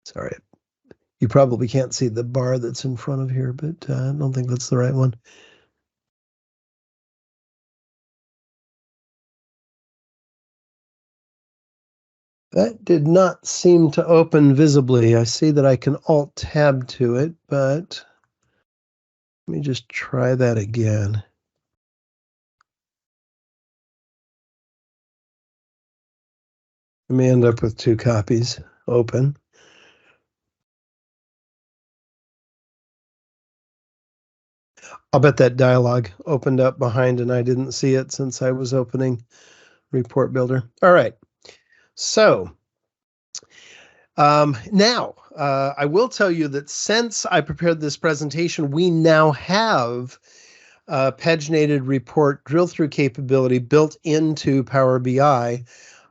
Sorry, you probably can't see the bar that's in front of here, but I don't think that's the right one. That did not seem to open visibly. I see that I can Alt-Tab to it, but let me just try that again. I may end up with two copies open. I'll bet that dialog opened up behind and I didn't see it since I was opening Report Builder. All right. So now I will tell you that since I prepared this presentation, we now have paginated report drill-through capability built into Power BI.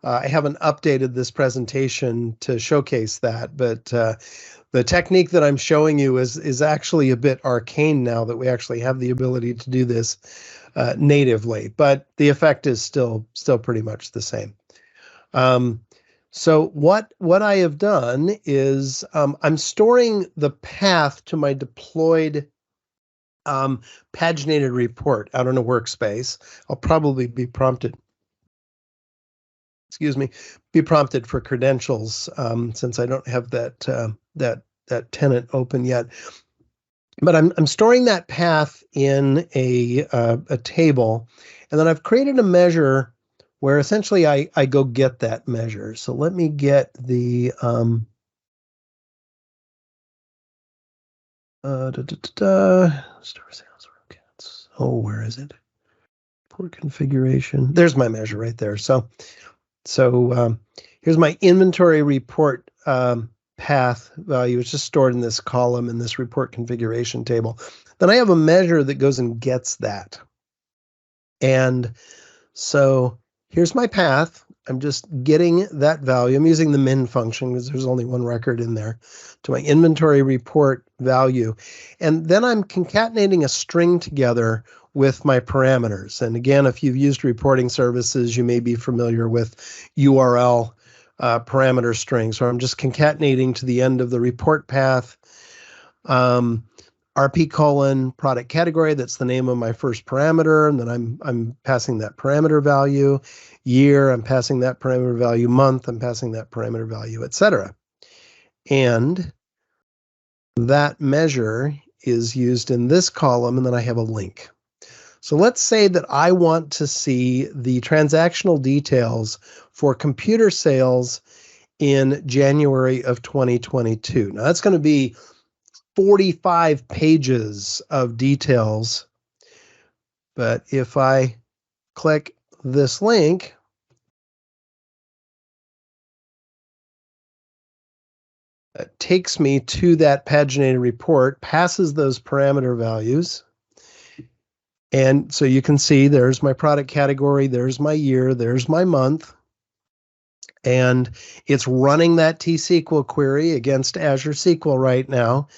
I haven't updated this presentation to showcase that, but the technique that I'm showing you is actually a bit arcane now that we actually have the ability to do this natively, but the effect is still pretty much the same. So what I have done is I'm storing the path to my deployed paginated report out in a workspace. I'll probably be prompted, be prompted for credentials since I don't have that tenant open yet. But I'm storing that path in a table, and then I've created a measure where essentially I go get that measure. So let me get the store sales rockets. Oh, where is it? Port configuration. There's my measure right there. So here's my inventory report path value. It's just stored in this column in this report configuration table. Then I have a measure that goes and gets that. And so here's my path. I'm just getting that value. I'm using the min function because there's only one record in there to my inventory report value. And then I'm concatenating a string together with my parameters. And again, if you've used reporting services, you may be familiar with URL parameter strings. So I'm just concatenating to the end of the report path. RP colon product category, that's the name of my first parameter, and then I'm passing that parameter value. Year, I'm passing that parameter value. Month, I'm passing that parameter value, etc. And that measure is used in this column, and then I have a link. So let's say that I want to see the transactional details for computer sales in January of 2022. Now that's going to be 45 pages of details. But if I click this link, it takes me to that paginated report, passes those parameter values. And so you can see there's my product category, there's my year, there's my month. And it's running that T-SQL query against Azure SQL right now.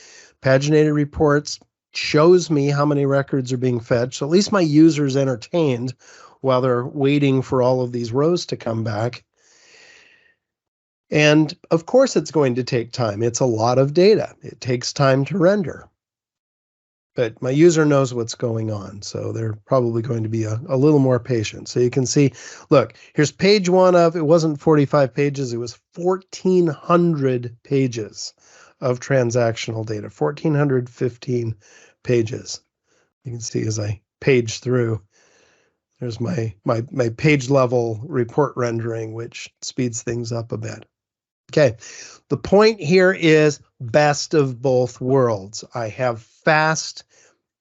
Paginated reports shows me how many records are being fetched. So at least my user's entertained while they're waiting for all of these rows to come back. And of course, it's going to take time. It's a lot of data. It takes time to render. But my user knows what's going on, so they're probably going to be a little more patient. So you can see, look, here's page one of, it wasn't 45 pages, it was 1,400 pages of transactional data, 1,415 pages. You can see as I page through, there's my page level report rendering, which speeds things up a bit. Okay, the point here is best of both worlds. I have fast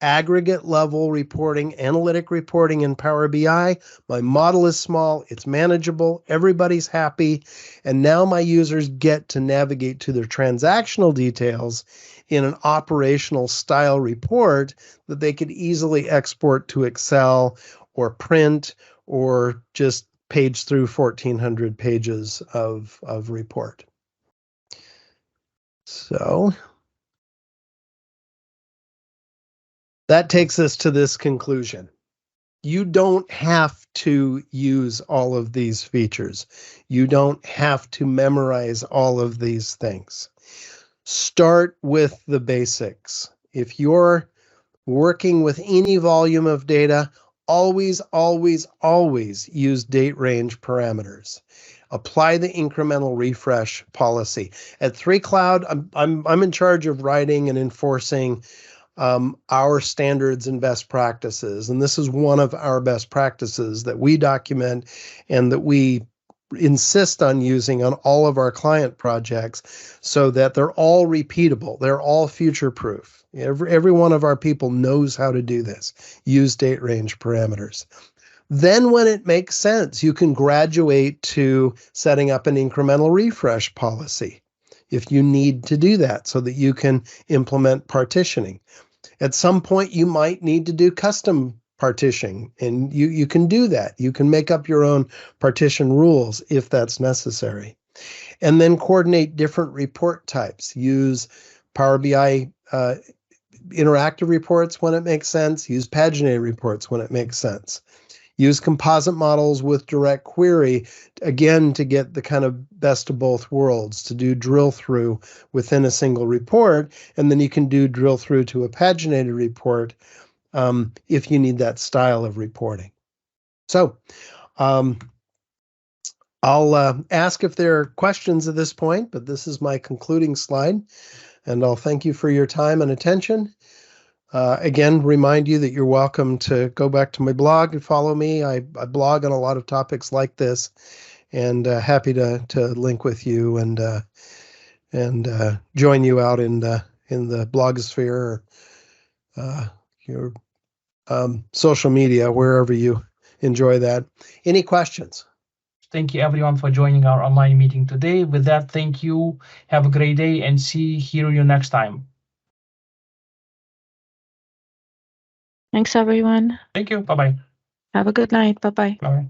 aggregate level reporting, analytic reporting in Power BI. My model is small, it's manageable, everybody's happy, and now my users get to navigate to their transactional details in an operational style report that they could easily export to Excel or print or just page through 1,400 pages of report. So that takes us to this conclusion. You don't have to use all of these features. You don't have to memorize all of these things. Start with the basics. If you're working with any volume of data, always, always, always use date range parameters. Apply the incremental refresh policy. At 3Cloud, I'm in charge of writing and enforcing our standards and best practices. And this is one of our best practices that we document and that we insist on using on all of our client projects so that they're all repeatable. They're all future-proof. Every one of our people knows how to do this. Use date range parameters. Then when it makes sense, you can graduate to setting up an incremental refresh policy if you need to do that so that you can implement partitioning. At some point, you might need to do custom partitioning, and you can do that. You can make up your own partition rules if that's necessary. And then coordinate different report types. Use Power BI interactive reports when it makes sense. Use paginated reports when it makes sense. Use composite models with DirectQuery, again, to get the kind of best of both worlds, to do drill through within a single report, and then you can do drill through to a paginated report if you need that style of reporting. So I'll ask if there are questions at this point, but this is my concluding slide, and I'll thank you for your time and attention. Again, remind you that you're welcome to go back to my blog and follow me. I blog on a lot of topics like this, and happy to link with you and join you out in the blogosphere or your social media, wherever you enjoy that. Any questions? Thank you everyone for joining our online meeting today. With that, thank you. Have a great day and hear you next time. Thanks, everyone. Thank you. Bye-bye. Have a good night. Bye-bye. Bye.